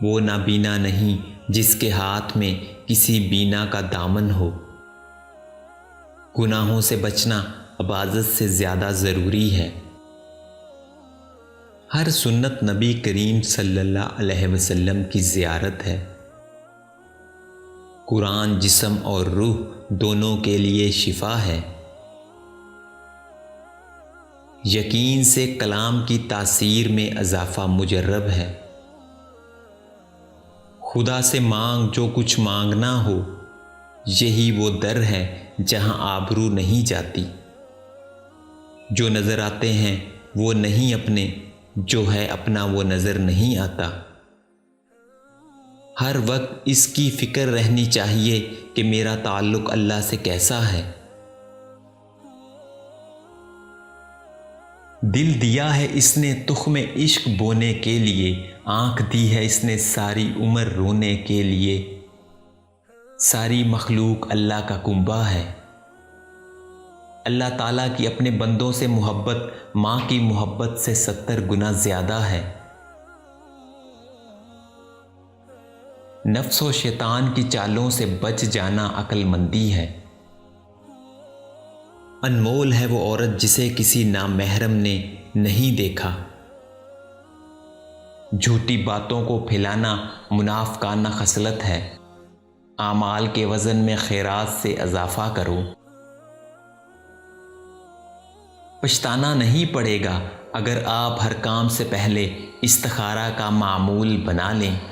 وہ نابینا نہیں جس کے ہاتھ میں کسی بینا کا دامن ہو۔ گناہوں سے بچنا عبادت سے زیادہ ضروری ہے۔ ہر سنت نبی کریم صلی اللہ علیہ وسلم کی زیارت ہے۔ قرآن جسم اور روح دونوں کے لیے شفا ہے۔ یقین سے کلام کی تاثیر میں اضافہ مجرب ہے۔ خدا سے مانگ جو کچھ مانگنا ہو، یہی وہ در ہے جہاں آبرو نہیں جاتی۔ جو نظر آتے ہیں وہ نہیں اپنے، جو ہے اپنا وہ نظر نہیں آتا۔ ہر وقت اس کی فکر رہنی چاہیے کہ میرا تعلق اللہ سے کیسا ہے۔ دل دیا ہے اس نے تخم عشق بونے کے لیے، آنکھ دی ہے اس نے ساری عمر رونے کے لیے۔ ساری مخلوق اللہ کا کنبہ ہے۔ اللہ تعالیٰ کی اپنے بندوں سے محبت ماں کی محبت سے 70 گنا زیادہ ہے۔ نفس و شیطان کی چالوں سے بچ جانا عقل مندی ہے۔ انمول ہے وہ عورت جسے کسی نامحرم نے نہیں دیکھا۔ جھوٹی باتوں کو پھیلانا منافقانہ خصلت ہے۔ اعمال کے وزن میں خیرات سے اضافہ کرو۔ پچھتانا نہیں پڑے گا اگر آپ ہر کام سے پہلے استخارہ کا معمول بنا لیں۔